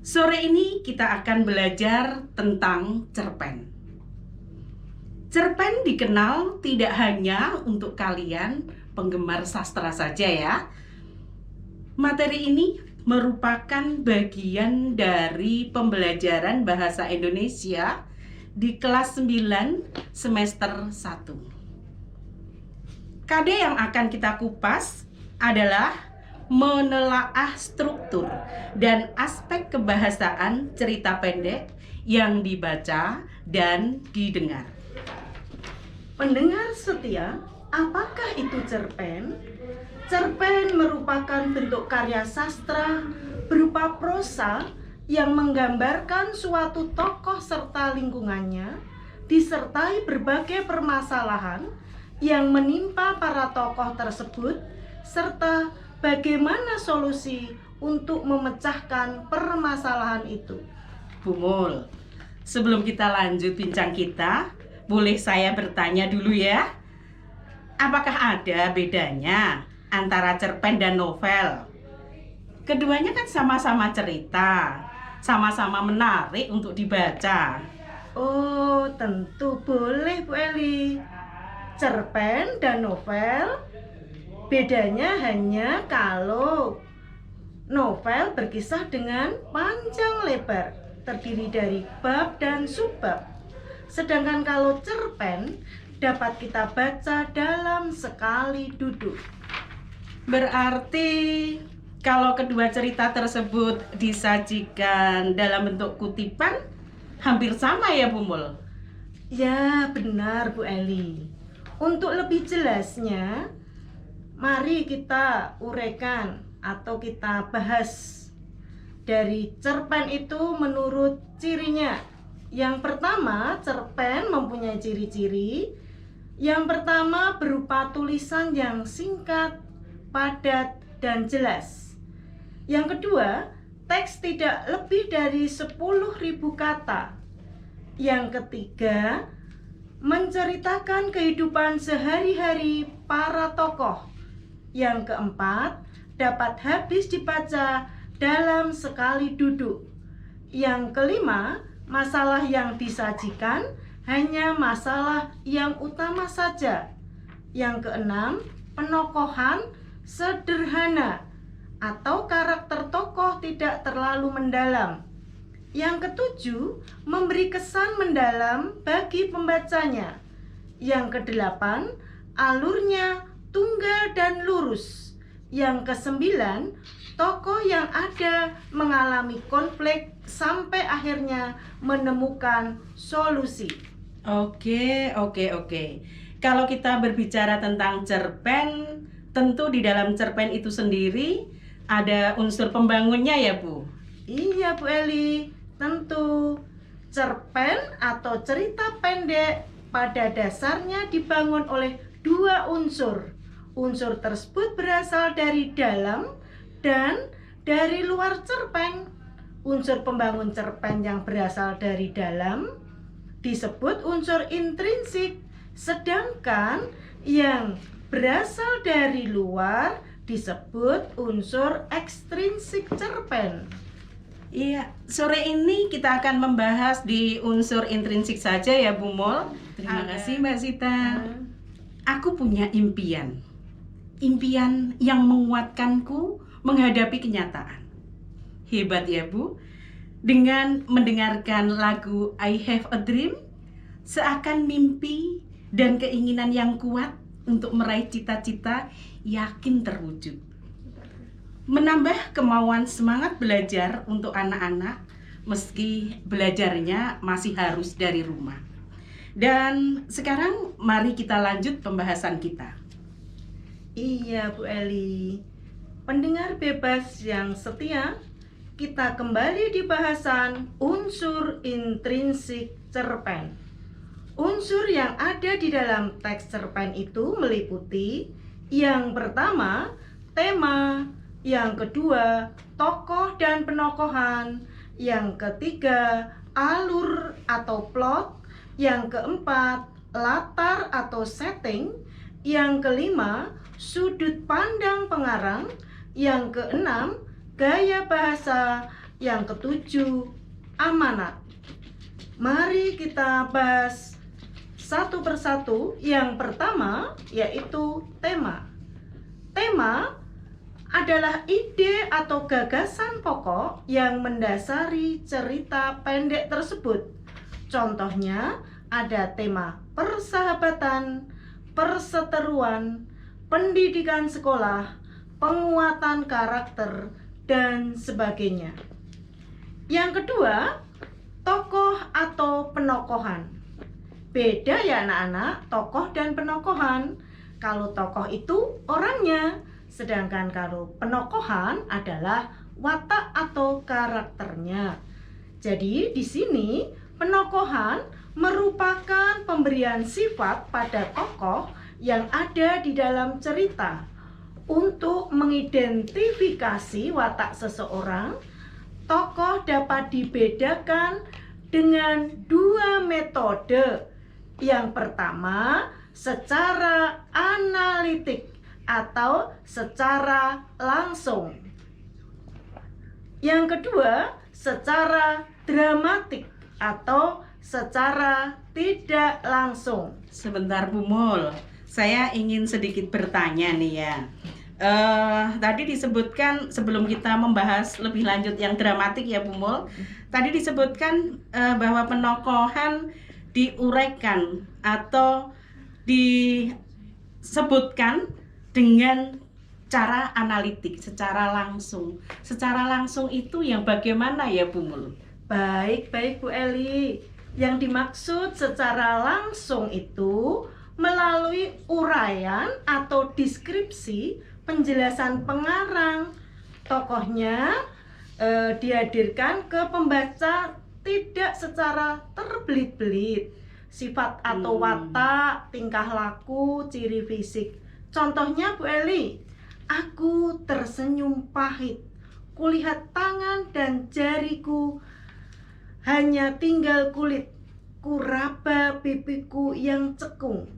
Sore ini kita akan belajar tentang cerpen. Cerpen dikenal tidak hanya untuk kalian penggemar sastra saja ya. Materi ini merupakan bagian dari pembelajaran bahasa Indonesia di kelas 9 semester 1. KD yang akan kita kupas adalah menelaah struktur dan aspek kebahasaan cerita pendek yang dibaca dan didengar. Pendengar setia, apakah itu cerpen? Cerpen merupakan bentuk karya sastra berupa prosa yang menggambarkan suatu tokoh serta lingkungannya, disertai berbagai permasalahan yang menimpa para tokoh tersebut, serta bagaimana solusi untuk memecahkan permasalahan itu. Bu Mul, sebelum kita lanjut bincang kita, boleh saya bertanya dulu ya? Apakah ada bedanya antara cerpen dan novel? Keduanya kan sama-sama cerita, sama-sama menarik untuk dibaca. Oh, tentu boleh Bu Eli. Cerpen dan novel bedanya hanya kalau novel berkisah dengan panjang lebar, terdiri dari bab dan subbab. Sedangkan kalau cerpen dapat kita baca dalam sekali duduk. Berarti kalau kedua cerita tersebut disajikan dalam bentuk kutipan, hampir sama ya Bu Mul? Ya, benar Bu Eli. Untuk lebih jelasnya, mari kita uraikan atau kita bahas dari cerpen itu menurut cirinya. Yang pertama, cerpen mempunyai ciri-ciri. Yang pertama berupa tulisan yang singkat, padat, dan jelas. Yang kedua, teks tidak lebih dari 10.000 kata. Yang ketiga, menceritakan kehidupan sehari-hari para tokoh. Yang keempat, dapat habis dibaca dalam sekali duduk. Yang kelima, masalah yang disajikan hanya masalah yang utama saja. Yang keenam, penokohan sederhana atau karakter tokoh tidak terlalu mendalam. Yang ketujuh, memberi kesan mendalam bagi pembacanya. Yang kedelapan, alurnya tunggal dan lurus. Yang kesembilan, tokoh yang ada mengalami konflik sampai akhirnya menemukan solusi. Oke. Kalau kita berbicara tentang cerpen, tentu di dalam cerpen itu sendiri ada unsur pembangunnya ya Bu? Iya Bu Eli, tentu. Cerpen atau cerita pendek pada dasarnya dibangun oleh dua unsur. Unsur tersebut berasal dari dalam dan dari luar cerpen. Unsur pembangun cerpen yang berasal dari dalam disebut unsur intrinsik, sedangkan yang berasal dari luar disebut unsur ekstrinsik cerpen. Iya, sore ini kita akan membahas di unsur intrinsik saja ya Bu Mul. Terima kasih Mbak Sita. Aku punya impian yang menguatkanku menghadapi kenyataan. Hebat ya Bu. Dengan mendengarkan lagu I Have a Dream, seakan mimpi dan keinginan yang kuat untuk meraih cita-cita yakin terwujud. Menambah kemauan semangat belajar untuk anak-anak meski belajarnya masih harus dari rumah. Dan sekarang mari kita lanjut pembahasan kita. Iya Bu Eli. Pendengar bebas yang setia, kita kembali di bahasan unsur intrinsik cerpen. Unsur yang ada di dalam teks cerpen itu meliputi yang pertama, tema, yang kedua, tokoh dan penokohan, yang ketiga, alur atau plot, yang keempat, latar atau setting, yang kelima, sudut pandang pengarang, yang keenam, gaya bahasa, yang ketujuh, amanat. Mari kita bahas satu persatu. Yang pertama yaitu tema. Tema adalah ide atau gagasan pokok yang mendasari cerita pendek tersebut. Contohnya ada tema persahabatan, perseteruan, pendidikan sekolah, penguatan karakter, dan sebagainya. Yang kedua, tokoh atau penokohan. Beda ya anak-anak, tokoh dan penokohan. Kalau tokoh itu orangnya, sedangkan kalau penokohan adalah watak atau karakternya. Jadi di sini penokohan merupakan pemberian sifat pada tokoh yang ada di dalam cerita. Untuk mengidentifikasi watak seseorang, tokoh dapat dibedakan dengan dua metode. Yang pertama, secara analitik atau secara langsung. Yang kedua, secara dramatik atau secara tidak langsung. Sebentar Bu Mul, saya ingin sedikit bertanya nih ya. Tadi disebutkan sebelum kita membahas lebih lanjut yang dramatik ya Bu Mul, tadi disebutkan bahwa penokohan diuraikan atau disebutkan dengan cara analitik, secara langsung. Secara langsung itu yang bagaimana ya Bu Mul? Baik Bu Eli. Yang dimaksud secara langsung itu melalui uraian atau deskripsi, penjelasan pengarang. Tokohnya dihadirkan ke pembaca tidak secara terbelit-belit. Sifat atau watak, tingkah laku, ciri fisik. Contohnya Bu Eli, aku tersenyum pahit, kulihat tangan dan jariku hanya tinggal kulit, kuraba pipiku yang cekung.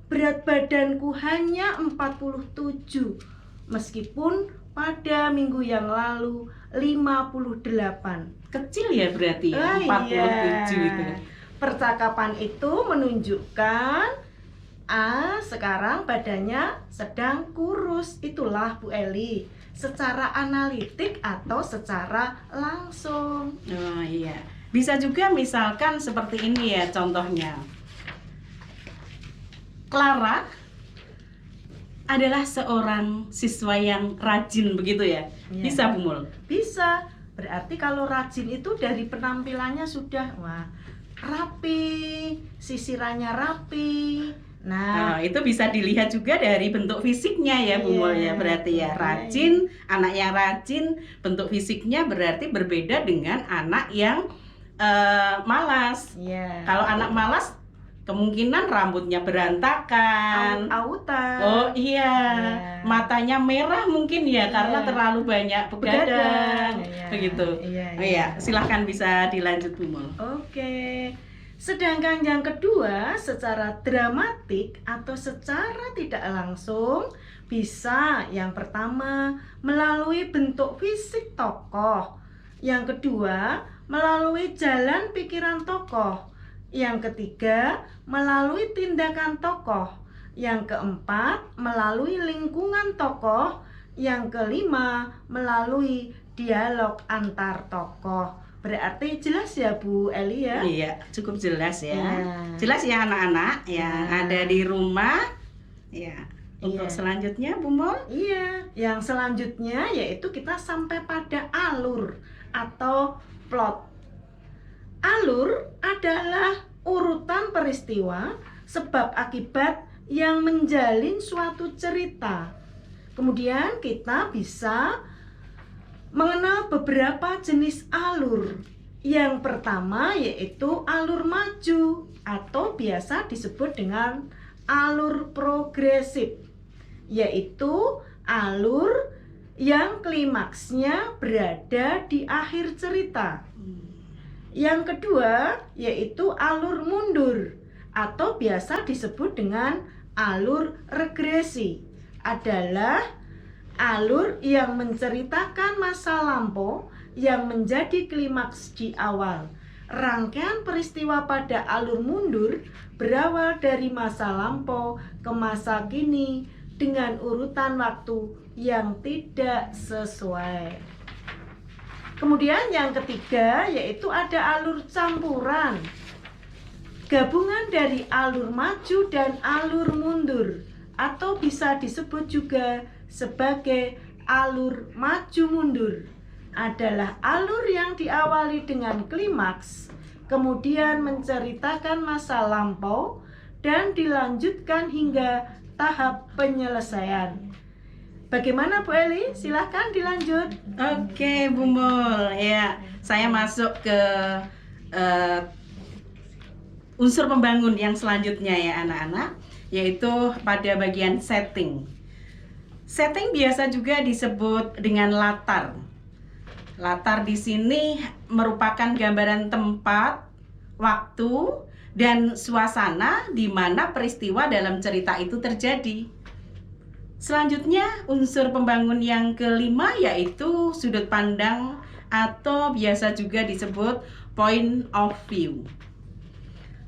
Berat badanku hanya 47, meskipun pada minggu yang lalu 58. Kecil ya berarti ya, 47 itu. Percakapan itu menunjukkan sekarang badannya sedang kurus. Itulah Bu Eli, secara analitik atau secara langsung. Oh iya. Bisa juga misalkan seperti ini ya contohnya. Clara adalah seorang siswa yang rajin begitu ya? Iya. Bisa Bu Mul? Bisa. Berarti kalau rajin itu dari penampilannya sudah rapi, sisirannya rapi. Nah, itu bisa dilihat juga dari bentuk fisiknya ya Bu Mul ya, berarti ya rajin. Anak yang rajin bentuk fisiknya berarti berbeda dengan anak yang malas. Kalau anak malas kemungkinan rambutnya berantakan, autan. Oh iya, matanya merah mungkin ya karena terlalu banyak begadang. Begitu. Oh iya, silahkan bisa dilanjut Bu Mul. Oke. Sedangkan yang kedua, secara dramatik atau secara tidak langsung, bisa yang pertama melalui bentuk fisik tokoh, yang kedua melalui jalan pikiran tokoh, yang ketiga melalui tindakan tokoh, yang keempat melalui lingkungan tokoh, yang kelima melalui dialog antar tokoh. Berarti jelas ya Bu Eli ya? Iya, cukup jelas ya. Jelas ya anak-anak yang ada di rumah. Ya. Untuk selanjutnya Bu Mul? Iya, yang selanjutnya yaitu kita sampai pada alur atau plot. Alur adalah urutan peristiwa, sebab akibat yang menjalin suatu cerita. Kemudian kita bisa mengenal beberapa jenis alur. Yang pertama yaitu alur maju atau biasa disebut dengan alur progresif, yaitu alur yang klimaksnya berada di akhir cerita. Yang kedua yaitu alur mundur atau biasa disebut dengan alur regresi, adalah alur yang menceritakan masa lampau yang menjadi klimaks di awal. Rangkaian peristiwa pada alur mundur berawal dari masa lampau ke masa kini dengan urutan waktu yang tidak sesuai. Kemudian yang ketiga yaitu ada alur campuran. Gabungan dari alur maju dan alur mundur, atau bisa disebut juga sebagai alur maju mundur, adalah alur yang diawali dengan klimaks, kemudian menceritakan masa lampau dan dilanjutkan hingga tahap penyelesaian. Bagaimana Bu Eli? Silahkan dilanjut. Oke, Bu Mul. Ya, saya masuk ke unsur pembangun yang selanjutnya ya anak-anak, yaitu pada bagian setting. Setting biasa juga disebut dengan latar. Latar di sini merupakan gambaran tempat, waktu, dan suasana di mana peristiwa dalam cerita itu terjadi. Selanjutnya, unsur pembangun yang kelima yaitu sudut pandang atau biasa juga disebut point of view.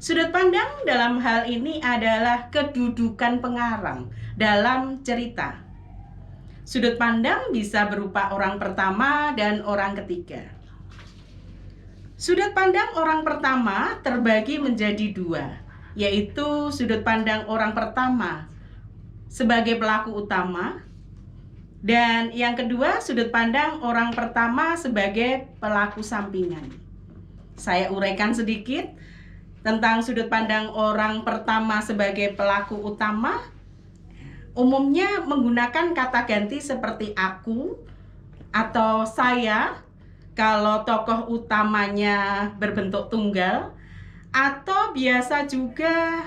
Sudut pandang dalam hal ini adalah kedudukan pengarang dalam cerita. Sudut pandang bisa berupa orang pertama dan orang ketiga. Sudut pandang orang pertama terbagi menjadi dua, yaitu sudut pandang orang pertama sebagai pelaku utama, dan yang kedua sudut pandang orang pertama sebagai pelaku sampingan. Saya uraikan sedikit tentang sudut pandang orang pertama sebagai pelaku utama. Umumnya menggunakan kata ganti seperti aku atau saya kalau tokoh utamanya berbentuk tunggal, atau biasa juga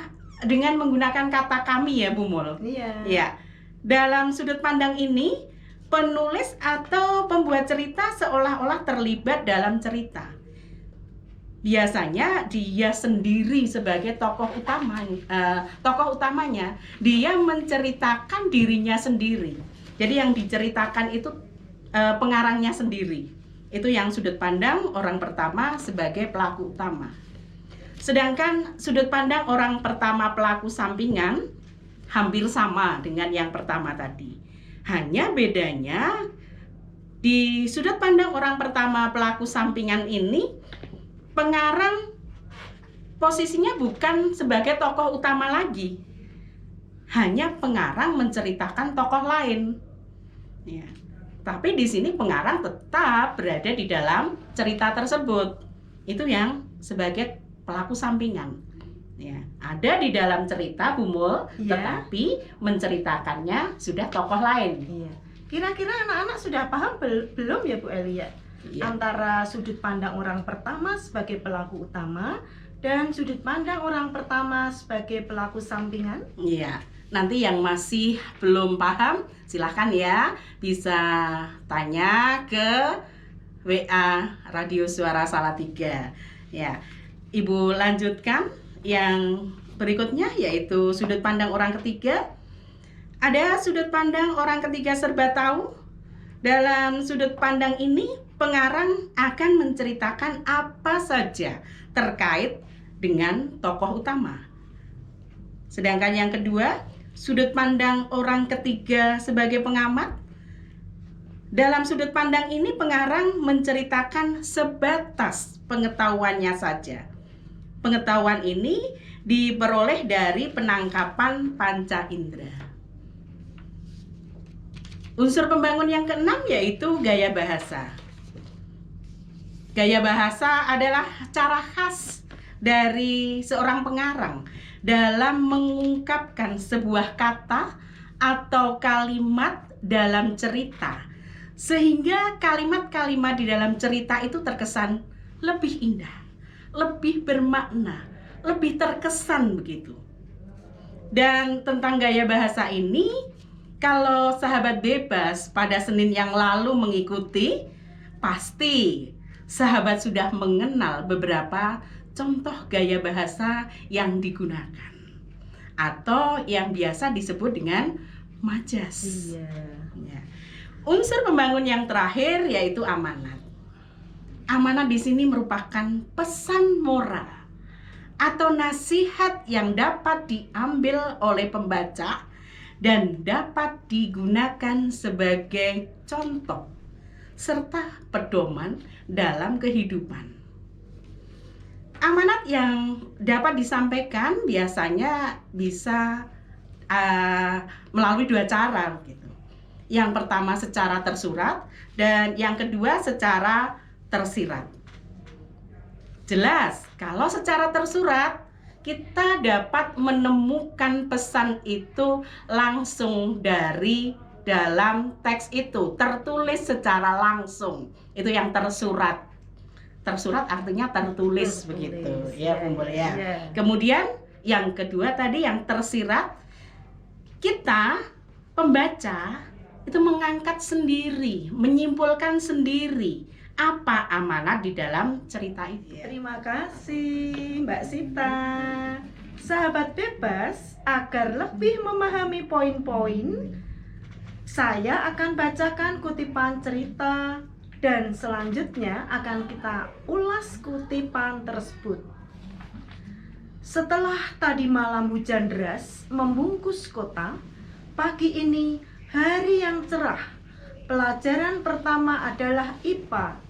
dengan menggunakan kata kami ya Bu Mul. Iya. Ya. Dalam sudut pandang ini, penulis atau pembuat cerita seolah-olah terlibat dalam cerita. Biasanya dia sendiri sebagai tokoh utamanya, dia menceritakan dirinya sendiri. Jadi yang diceritakan itu pengarangnya sendiri. Itu yang sudut pandang orang pertama sebagai pelaku utama. Sedangkan sudut pandang orang pertama pelaku sampingan hampir sama dengan yang pertama tadi. Hanya bedanya di sudut pandang orang pertama pelaku sampingan ini, pengarang posisinya bukan sebagai tokoh utama lagi. Hanya pengarang menceritakan tokoh lain. Ya. Tapi di sini pengarang tetap berada di dalam cerita tersebut. Itu yang sebagai pelaku sampingan. Ya, ada di dalam cerita Bu Mul, Iya. tetapi menceritakannya sudah tokoh lain. Iya. Kira-kira anak-anak sudah paham belum ya Bu Eli ya? Iya. Antara sudut pandang orang pertama sebagai pelaku utama dan sudut pandang orang pertama sebagai pelaku sampingan. Iya. Nanti yang masih belum paham, silahkan ya bisa tanya ke WA Radio Suara Salatiga. Ya, Ibu lanjutkan yang berikutnya yaitu sudut pandang orang ketiga. Ada sudut pandang orang ketiga serba tahu. Dalam sudut pandang ini, pengarang akan menceritakan apa saja terkait dengan tokoh utama. Sedangkan yang kedua, sudut pandang orang ketiga sebagai pengamat. Dalam sudut pandang ini, pengarang menceritakan sebatas pengetahuannya saja. Pengetahuan ini diperoleh dari penangkapan panca indera. Unsur pembangun yang keenam yaitu gaya bahasa. Gaya bahasa adalah cara khas dari seorang pengarang dalam mengungkapkan sebuah kata atau kalimat dalam cerita, sehingga kalimat-kalimat di dalam cerita itu terkesan lebih indah, lebih bermakna, lebih terkesan begitu. Dan tentang gaya bahasa ini, kalau sahabat bebas pada Senin yang lalu mengikuti, pasti sahabat sudah mengenal beberapa contoh gaya bahasa yang digunakan atau yang biasa disebut dengan majas. Iya. Ya. Unsur pembangun yang terakhir yaitu amanat. Amanat di sini merupakan pesan moral atau nasihat yang dapat diambil oleh pembaca dan dapat digunakan sebagai contoh serta pedoman dalam kehidupan. Amanat yang dapat disampaikan biasanya bisa melalui dua cara gitu. Yang pertama secara tersurat dan yang kedua secara tersirat. Jelas, kalau secara tersurat kita dapat menemukan pesan itu langsung dari dalam teks itu, tertulis secara langsung. Itu yang tersurat. Tersurat artinya tertulis begitu, ya Bumbul ya. Kemudian yang kedua tadi yang tersirat, kita pembaca itu mengangkat sendiri, menyimpulkan sendiri apa amanat di dalam cerita itu. Terima kasih Mbak Sita. Sahabat bebas, agar lebih memahami poin-poin, saya akan bacakan kutipan cerita dan selanjutnya akan kita ulas kutipan tersebut. Setelah tadi malam hujan deras membungkus kota, pagi ini hari yang cerah. Pelajaran pertama adalah IPA.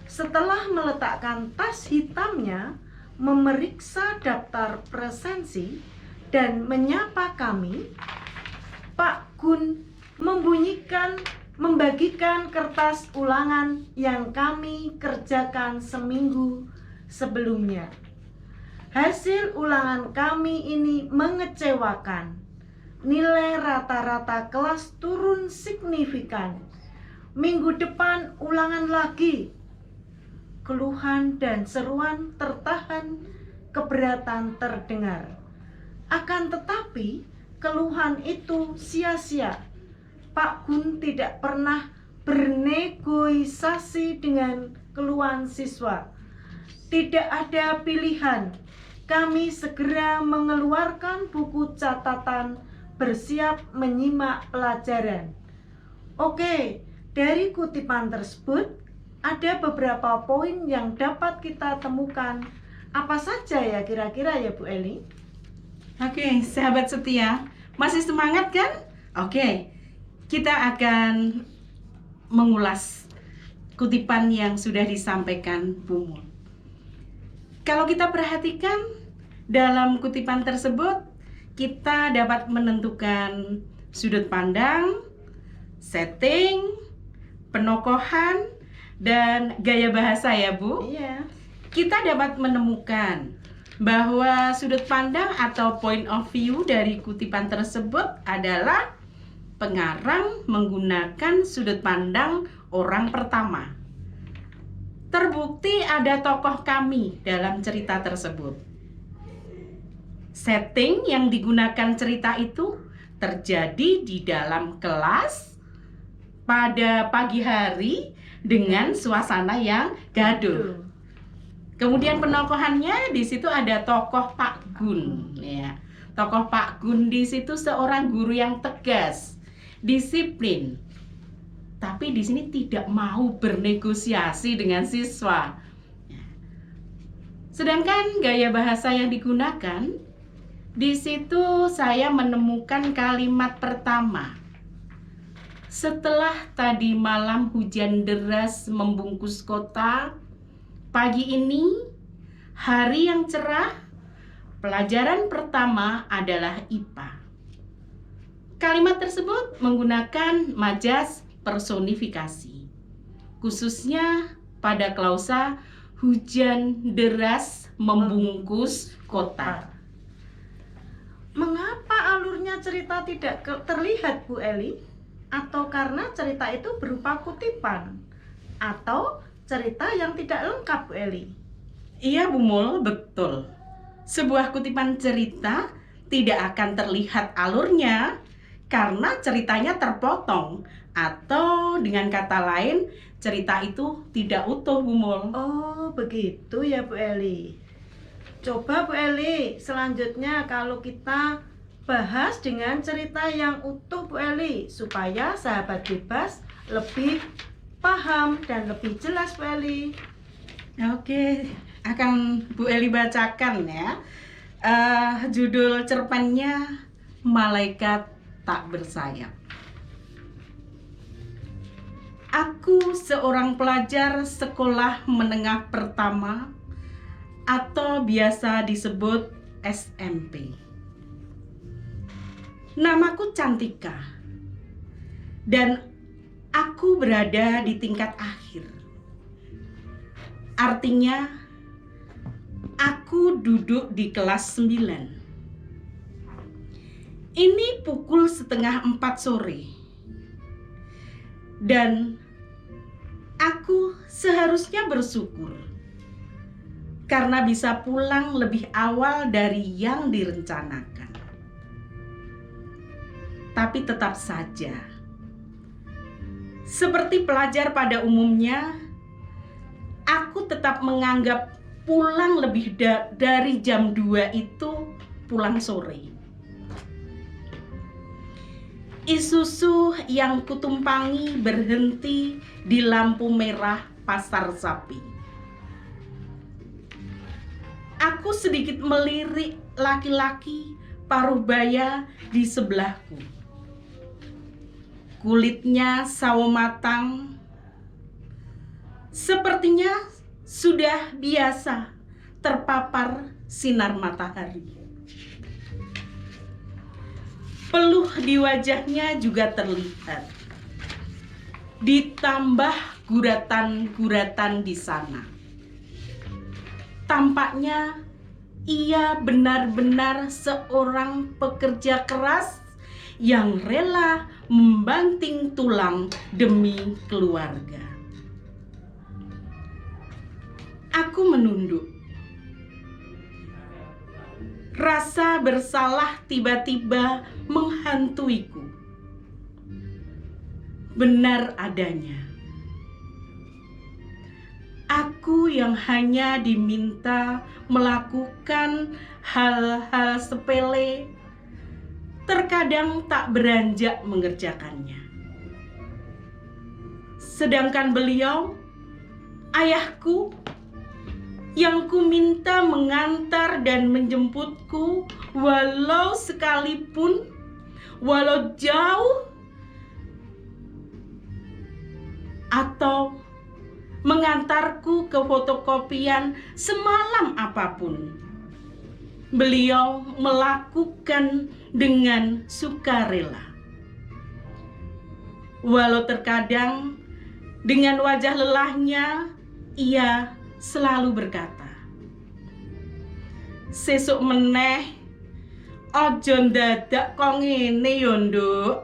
Setelah meletakkan tas hitamnya, memeriksa daftar presensi, dan menyapa kami, Pak Gun membagikan kertas ulangan yang kami kerjakan seminggu sebelumnya. Hasil ulangan kami ini mengecewakan. Nilai rata-rata kelas turun signifikan. Minggu depan ulangan lagi. Keluhan dan seruan tertahan, keberatan terdengar. Akan tetapi, keluhan itu sia-sia. Pak Gun tidak pernah bernegosiasi dengan keluhan siswa. Tidak ada pilihan. Kami segera mengeluarkan buku catatan, bersiap menyimak pelajaran. Oke, dari kutipan tersebut ada beberapa poin yang dapat kita temukan. Apa saja ya kira-kira ya Bu Eli? Oke, sahabat setia, masih semangat kan? Oke, kita akan mengulas kutipan yang sudah disampaikan Bu Mul. Kalau kita perhatikan dalam kutipan tersebut, kita dapat menentukan sudut pandang, setting, penokohan, dan gaya bahasa ya Bu. Iya. Kita dapat menemukan bahwa sudut pandang atau point of view dari kutipan tersebut adalah pengarang menggunakan sudut pandang orang pertama. Terbukti ada tokoh kami dalam cerita tersebut. Setting yang digunakan cerita itu terjadi di dalam kelas pada pagi hari dengan suasana yang gaduh. Kemudian penokohannya di situ ada tokoh Pak Gun, ya. Tokoh Pak Gun di situ seorang guru yang tegas, disiplin, tapi di sini tidak mau bernegosiasi dengan siswa. Sedangkan gaya bahasa yang digunakan di situ saya menemukan kalimat pertama. Setelah tadi malam hujan deras membungkus kota, pagi ini hari yang cerah, pelajaran pertama adalah IPA. Kalimat tersebut menggunakan majas personifikasi, khususnya pada klausa hujan deras membungkus kota. Mengapa alurnya cerita tidak terlihat Bu Eli? Atau karena cerita itu berupa kutipan? Atau cerita yang tidak lengkap Bu Eli? Iya Bu Mul, betul. Sebuah kutipan cerita tidak akan terlihat alurnya karena ceritanya terpotong, atau dengan kata lain cerita itu tidak utuh Bu Mul. Oh begitu ya Bu Eli. Coba Bu Eli, selanjutnya kalau kita bahas dengan cerita yang utuh Bu Eli, supaya sahabat bebas lebih paham dan lebih jelas, Bu Eli. Oke, akan Bu Eli bacakan ya. Judul cerpennya Malaikat Tak Bersayap. Aku seorang pelajar sekolah menengah pertama atau biasa disebut SMP. Namaku Cantika dan aku berada di tingkat akhir. Artinya aku duduk di kelas 9. Ini pukul 3:30 sore. Dan aku seharusnya bersyukur karena bisa pulang lebih awal dari yang direncanakan. Tapi tetap saja, seperti pelajar pada umumnya, aku tetap menganggap pulang lebih dari jam 2 itu pulang sore. Isuzu yang kutumpangi berhenti di lampu merah Pasar Sapi. Aku sedikit melirik laki-laki paruh baya di sebelahku. Kulitnya sawo matang, sepertinya sudah biasa terpapar sinar matahari. Peluh di wajahnya juga terlihat. Ditambah guratan-guratan di sana. Tampaknya ia benar-benar seorang pekerja keras yang rela membanting tulang demi keluarga. Aku menunduk. Rasa bersalah tiba-tiba menghantuiku. Benar adanya. Aku yang hanya diminta melakukan hal-hal sepele, terkadang tak beranjak mengerjakannya. Sedangkan beliau, ayahku, yang ku minta mengantar dan menjemputku walau sekalipun, walau jauh, atau mengantarku ke fotokopian semalam apapun. Beliau melakukan dengan sukarela. Walau terkadang dengan wajah lelahnya, ia selalu berkata, "Sesuk meneh aja ndadak kok ngene yo, Nduk."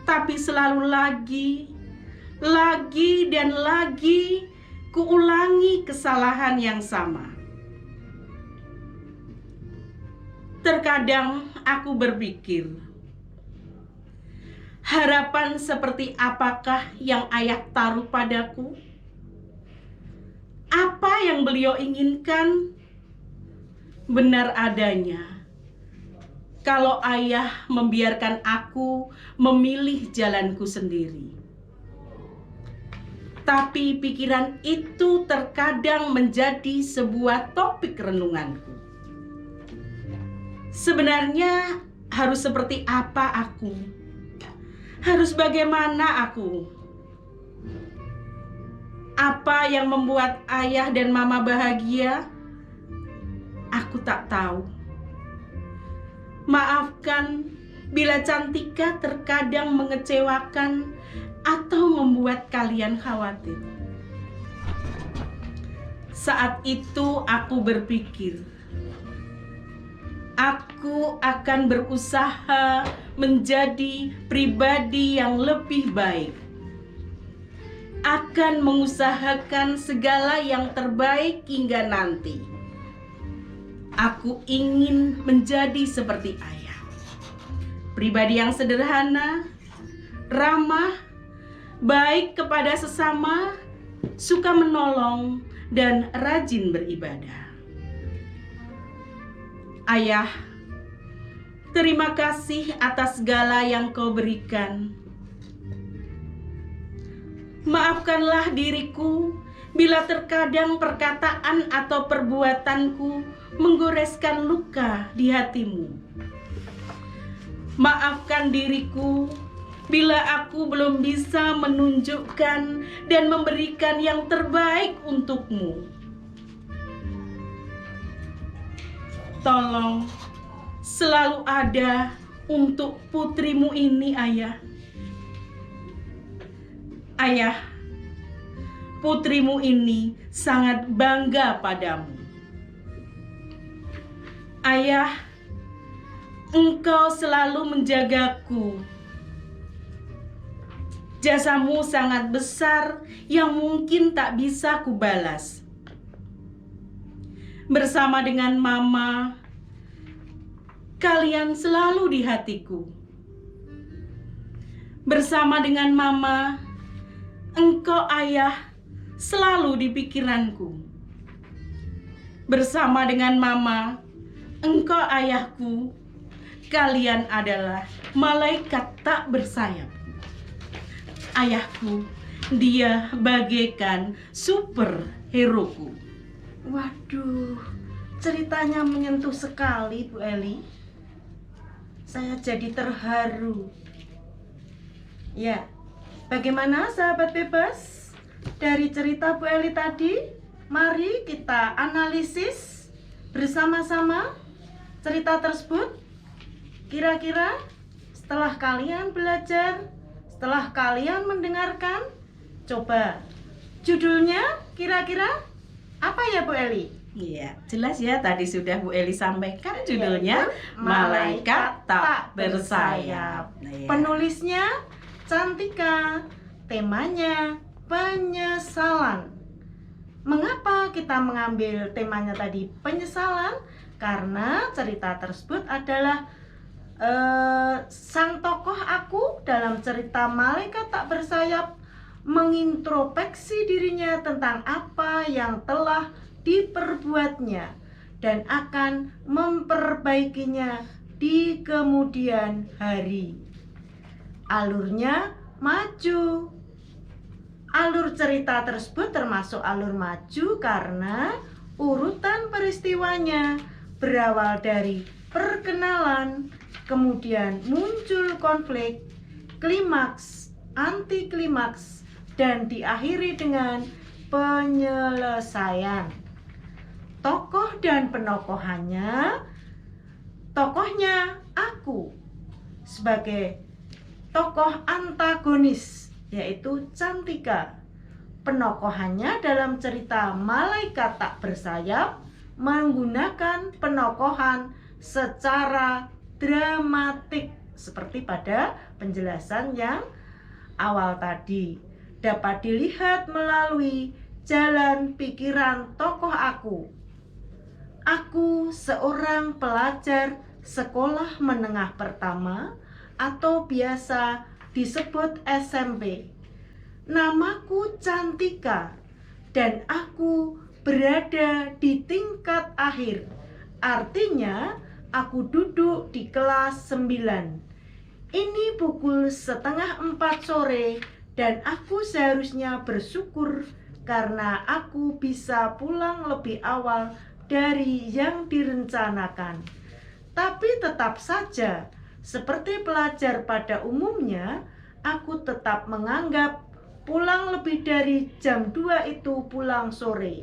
Tapi selalu lagi dan lagi kuulangi kesalahan yang sama. Terkadang aku berpikir, harapan seperti apakah yang ayah taruh padaku? Apa yang beliau inginkan? Benar adanya. Kalau ayah membiarkan aku memilih jalanku sendiri. Tapi pikiran itu terkadang menjadi sebuah topik renunganku. Sebenarnya harus seperti apa aku? Harus bagaimana aku? Apa yang membuat ayah dan mama bahagia? Aku tak tahu. Maafkan bila Cantika terkadang mengecewakan atau membuat kalian khawatir. Saat itu aku berpikir, aku akan berusaha menjadi pribadi yang lebih baik. Akan mengusahakan segala yang terbaik hingga nanti. Aku ingin menjadi seperti ayah. Pribadi yang sederhana, ramah, baik kepada sesama, suka menolong, dan rajin beribadah. Ayah, terima kasih atas segala yang kau berikan. Maafkanlah diriku bila terkadang perkataan atau perbuatanku menggoreskan luka di hatimu. Maafkan diriku bila aku belum bisa menunjukkan dan memberikan yang terbaik untukmu. Tolong selalu ada untuk putrimu ini, Ayah. Ayah, putrimu ini sangat bangga padamu. Ayah, engkau selalu menjagaku. Jasamu sangat besar yang mungkin tak bisa kubalas. Bersama dengan Mama, kalian selalu di hatiku. Bersama dengan Mama, engkau Ayah selalu di pikiranku. Bersama dengan Mama, engkau Ayahku, kalian adalah malaikat tak bersayap. Ayahku, dia bagaikan superheroku. Waduh, ceritanya menyentuh sekali, Bu Eli. Saya jadi terharu. Ya, bagaimana sahabat bebas? Dari cerita Bu Eli tadi, mari kita analisis bersama-sama cerita tersebut. Kira-kira setelah kalian belajar, setelah kalian mendengarkan, coba judulnya kira-kira apa ya Bu Eli? Iya, jelas ya, tadi sudah Bu Eli sampaikan judulnya Yaitu Malaikat Tak Bersayap. Iya. Penulisnya Cantika, temanya penyesalan. Mengapa kita mengambil temanya tadi penyesalan? Karena cerita tersebut adalah sang tokoh aku dalam cerita Malaikat Tak Bersayap mengintrospeksi dirinya tentang apa yang telah diperbuatnya dan akan memperbaikinya di kemudian hari. Alurnya maju. Alur cerita tersebut termasuk alur maju karena urutan peristiwanya berawal dari perkenalan, kemudian muncul konflik, klimaks, anti klimaks, dan diakhiri dengan penyelesaian. Tokoh dan penokohannya, tokohnya aku sebagai tokoh antagonis, yaitu Cantika. Penokohannya dalam cerita Malaikat Tak Bersayap menggunakan penokohan secara dramatik seperti pada penjelasan yang awal tadi. Dapat dilihat melalui jalan pikiran tokoh aku. Aku seorang pelajar sekolah menengah pertama atau biasa disebut SMP. Namaku Cantika dan aku berada di tingkat akhir. Artinya aku duduk di kelas 9. Ini pukul 3:30 sore dan aku seharusnya bersyukur karena aku bisa pulang lebih awal dari yang direncanakan. Tapi tetap saja, seperti pelajar pada umumnya, aku tetap menganggap pulang lebih dari jam 2 itu pulang sore.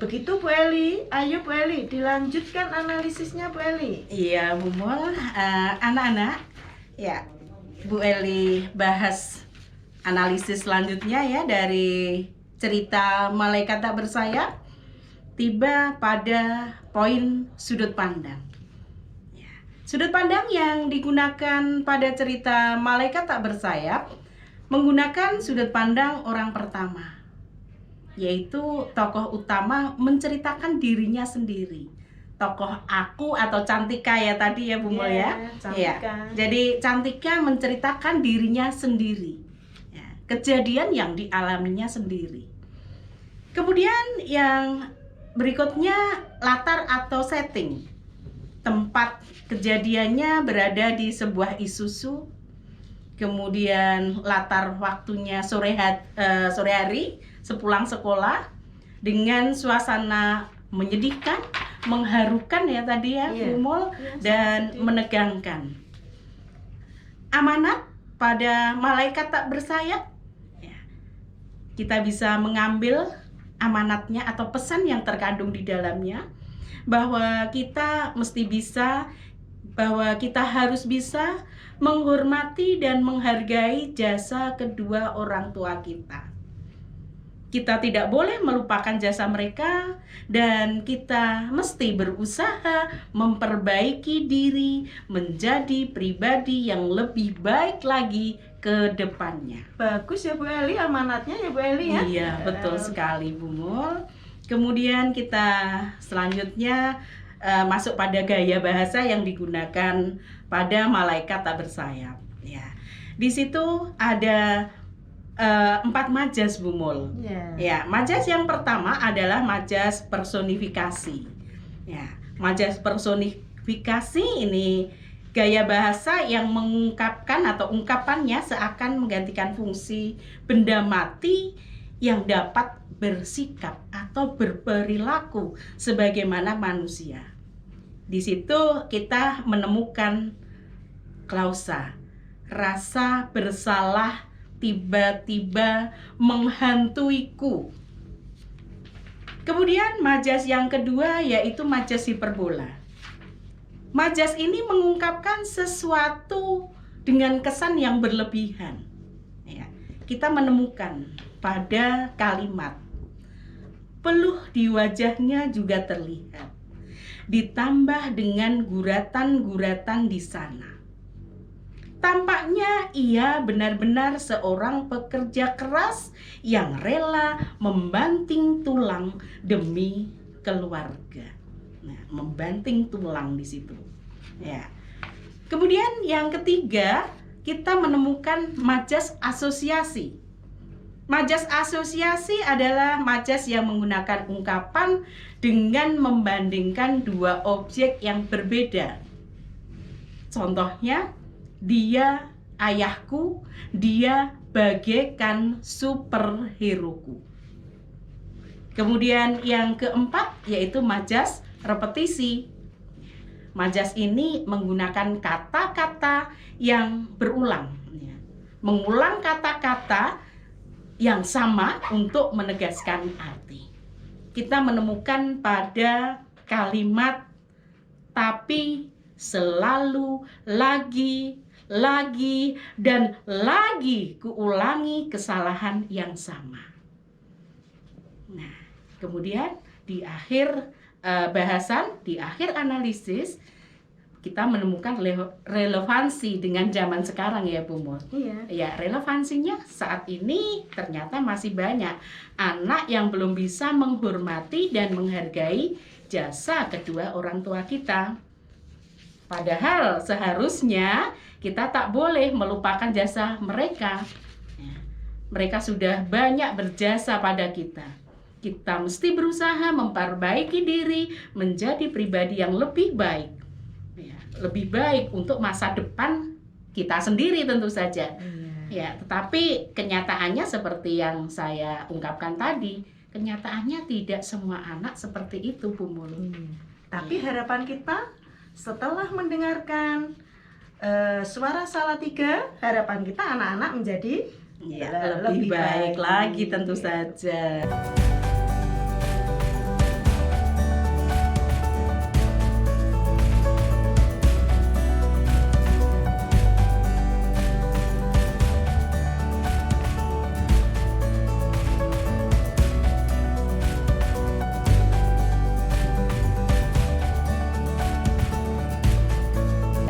Begitu Bu Eli. Ayo Bu Eli, dilanjutkan analisisnya Bu Eli. Iya Bu Mol, anak-anak, ya Bu Eli bahas analisis selanjutnya ya dari cerita Malaikat Tak Bersayap, tiba pada poin sudut pandang. Ya, sudut pandang yang digunakan pada cerita Malaikat Tak Bersayap menggunakan sudut pandang orang pertama, yaitu tokoh utama menceritakan dirinya sendiri. Tokoh aku atau Cantika ya tadi ya Bu Mul ya. Cantika. Jadi Cantika menceritakan dirinya sendiri. Ya, kejadian yang dialaminya sendiri. Kemudian yang berikutnya latar atau setting. Tempat kejadiannya berada di sebuah Isuzu. kemudian latar waktunya sore hari sepulang sekolah dengan suasana menyedihkan, mengharukan ya tadi ya, Iya. Bu Mul, dan menegangkan. Amanat pada malaikat tak bersayap. Ya. Kita bisa mengambil amanatnya atau pesan yang terkandung di dalamnya, bahwa kita harus bisa menghormati dan menghargai jasa kedua orang tua kita. Kita tidak boleh melupakan jasa mereka, dan kita mesti berusaha memperbaiki diri menjadi pribadi yang lebih baik lagi ke depannya. Bagus ya Bu Eli, amanatnya ya Bu Eli ya. Iya, betul sekali Bu Mul. Kemudian kita selanjutnya masuk pada gaya bahasa yang digunakan pada malaikat tak bersayap. Ya, di situ ada 4 majas Bu Mul. Ya, majas yang pertama adalah majas personifikasi. Ya, majas personifikasi ini gaya bahasa yang mengungkapkan atau ungkapannya seakan menggantikan fungsi benda mati yang dapat bersikap atau berperilaku sebagaimana manusia. Di situ kita menemukan klausa, rasa bersalah tiba-tiba menghantuiku. Kemudian majas yang kedua yaitu majas hiperbola. Majas ini mengungkapkan sesuatu dengan kesan yang berlebihan. Ya, kita menemukan pada kalimat, peluh di wajahnya juga terlihat, ditambah dengan guratan-guratan di sana. Tampaknya ia benar-benar seorang pekerja keras yang rela membanting tulang demi keluarga. Nah, membanting tulang di situ. Ya. Kemudian yang ketiga, kita menemukan majas asosiasi. Majas asosiasi adalah majas yang menggunakan ungkapan dengan membandingkan dua objek yang berbeda. Contohnya, dia ayahku, dia bagaikan superheroku. Kemudian yang keempat yaitu majas repetisi. Majas ini menggunakan kata-kata yang berulang, mengulang kata-kata yang sama untuk menegaskan arti. Kita menemukan pada kalimat tapi, selalu, lagi, dan lagi kuulangi kesalahan yang sama. Nah, kemudian di akhir bahasan, di akhir analisis, kita menemukan relevansi dengan zaman sekarang ya Bu Mul. Iya. Ya, relevansinya saat ini ternyata masih banyak anak yang belum bisa menghormati dan menghargai jasa kedua orang tua kita. Padahal seharusnya kita tak boleh melupakan jasa mereka. Ya, mereka sudah banyak berjasa pada kita. Kita mesti berusaha memperbaiki diri menjadi pribadi yang lebih baik. Ya, lebih baik untuk masa depan kita sendiri tentu saja. Ya, tetapi kenyataannya seperti yang saya ungkapkan tadi, kenyataannya tidak semua anak seperti itu Bu Mul. Tapi harapan kita setelah mendengarkan suara Salatiga, harapan kita anak-anak menjadi lebih baik lagi tentu saja.